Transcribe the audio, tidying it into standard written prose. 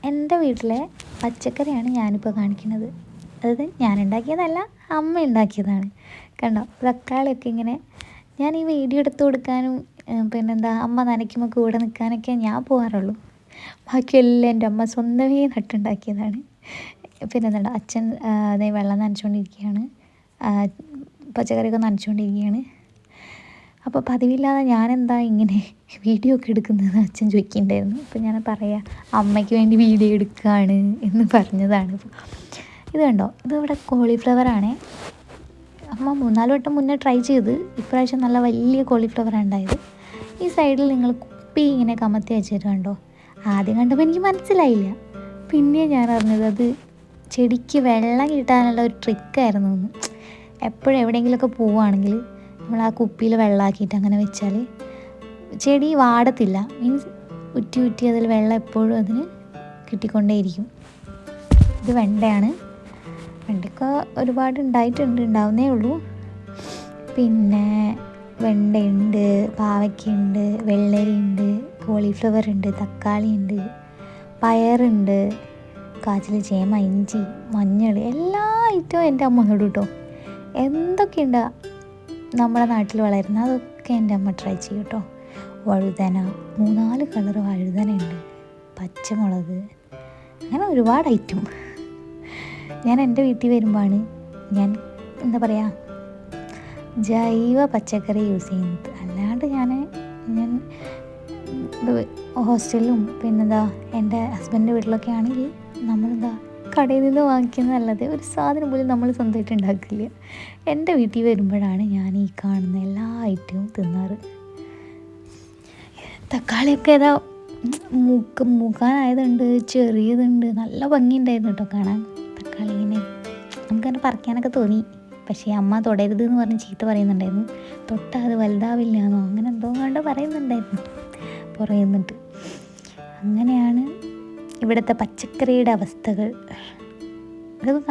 എൻ്റെ വീട്ടിലെ പച്ചക്കറിയാണ് ഞാനിപ്പോൾ കാണിക്കുന്നത്. അതായത് ഞാൻ ഉണ്ടാക്കിയതല്ല, അമ്മ ഉണ്ടാക്കിയതാണ്. കണ്ടോ, തക്കാളിയൊക്കെ ഇങ്ങനെ ഞാൻ ഈ വീഡിയോ എടുത്ത് കൊടുക്കാനും പിന്നെന്താ അമ്മ നനയ്ക്കുമ്പോൾ കൂടെ നിൽക്കാനൊക്കെ ഞാൻ പോകാറുള്ളൂ. ബാക്കിയെല്ലാം എൻ്റെ അമ്മ സ്വന്തമേ നട്ടുണ്ടാക്കിയതാണ്. പിന്നെന്താ അച്ഛൻ അതേ വെള്ളം നനച്ചുകൊണ്ടിരിക്കുകയാണ്, പച്ചക്കറിയൊക്കെ നനച്ചുകൊണ്ടിരിക്കുകയാണ്. അപ്പോൾ പതിവില്ലാതെ ഞാനെന്താ ഇങ്ങനെ വീഡിയോ ഒക്കെ എടുക്കുന്നത് അച്ഛൻ ചോദിക്കുന്നുണ്ടായിരുന്നു. അപ്പോൾ ഞാൻ പറയാം അമ്മയ്ക്ക് വേണ്ടി വീഡിയോ എടുക്കുകയാണ് എന്ന് പറഞ്ഞതാണ്. ഇത് കണ്ടോ, ഇതിവിടെ കോളിഫ്ലവറാണേ. അമ്മ 3-4 വട്ടം മുന്നേ ട്രൈ ചെയ്ത്, ഇപ്രാവശ്യം നല്ല വലിയ കോളിഫ്ലവറാണ് ഉണ്ടായത്. ഈ സൈഡിൽ നിങ്ങൾ കുപ്പി ഇങ്ങനെ കമത്തി വെച്ചിട്ട് കണ്ടോ, ആദ്യം കണ്ടപ്പോൾ എനിക്ക് മനസ്സിലായില്ല. പിന്നെ ഞാൻ അറിഞ്ഞത് അത് ചെടിക്ക് വെള്ളം കിട്ടാനുള്ള ഒരു ട്രിക്കായിരുന്നു എന്ന്. എപ്പോഴും എവിടെയെങ്കിലുമൊക്കെ പോവുകയാണെങ്കിൽ നമ്മൾ ആ കുപ്പിയിൽ വെള്ളമാക്കിയിട്ട് അങ്ങനെ വെച്ചാൽ ചെടി വാടത്തില്ല. മീൻസ് ഉറ്റി ഉറ്റി അതിൽ വെള്ളം എപ്പോഴും അതിന് കിട്ടിക്കൊണ്ടേയിരിക്കും. ഇത് വെണ്ടയാണ്. വെണ്ടയ്ക്ക ഒരുപാട് ഉണ്ടാവുന്നേ ഉള്ളൂ. പിന്നെ വെണ്ടയുണ്ട്, പാവയ്ക്കുണ്ട്, വെള്ളരിയുണ്ട്, കോളിഫ്ലവർ ഉണ്ട്, തക്കാളി ഉണ്ട്, പയറുണ്ട്, കാച്ചിൽ, ചേമ, ഇഞ്ചി, മഞ്ഞൾ, എല്ലാ ഐറ്റവും എൻ്റെ അമ്മ നടും കേട്ടോ. എന്തൊക്കെയുണ്ട് നമ്മുടെ നാട്ടിൽ വളരുന്ന അതൊക്കെ എൻ്റെ അമ്മ ട്രൈ ചെയ്യും കേട്ടോ. വഴുതന, 3-4 കളർ വഴുതനയുണ്ട്, പച്ചമുളക്, അങ്ങനെ ഒരുപാട് ഐറ്റം. ഞാൻ എൻ്റെ വീട്ടിൽ വരുമ്പോഴാണ് ഞാൻ എന്താ പറയുക ജൈവ പച്ചക്കറി യൂസ് ചെയ്യുന്നത്. അല്ലാണ്ട് ഞാൻ ഹോസ്റ്റലിലും പിന്നെന്താ എൻ്റെ ഹസ്ബൻഡിൻ്റെ വീട്ടിലൊക്കെ ആണെങ്കിൽ നമ്മളെന്താ കടയിൽ നിന്ന് വാങ്ങിക്കുന്നതല്ലാതെ ഒരു സാധനം പോലും നമ്മൾ സ്വന്തമായിട്ട് ഉണ്ടാക്കില്ല. എൻ്റെ വീട്ടിൽ വരുമ്പോഴാണ് ഞാൻ ഈ കാണുന്ന എല്ലാ ഐറ്റവും തിന്നാറ്. തക്കാളിയൊക്കെ ഏതാ മൂക്കാനായതുണ്ട്, ചെറിയതുണ്ട്, നല്ല ഭംഗിയുണ്ടായിരുന്നു കേട്ടോ കാണാൻ. തക്കാളി ഇങ്ങനെ നമുക്കതിനെ പറിക്കാനൊക്കെ തോന്നി. പക്ഷേ അമ്മ തൊടരുത് എന്ന് പറഞ്ഞ് ചീത്ത പറയുന്നുണ്ടായിരുന്നു. തൊട്ടാൽ അത് വലുതാവില്ല എന്നോ അങ്ങനെ എന്തോ കണ്ട് പറയുന്നുണ്ടായിരുന്നു പറയുന്നിട്ട്. അങ്ങനെയാണ് ഇവിടുത്തെ പച്ചക്കറിയുടെ അവസ്ഥകൾ. അതൊക്കെ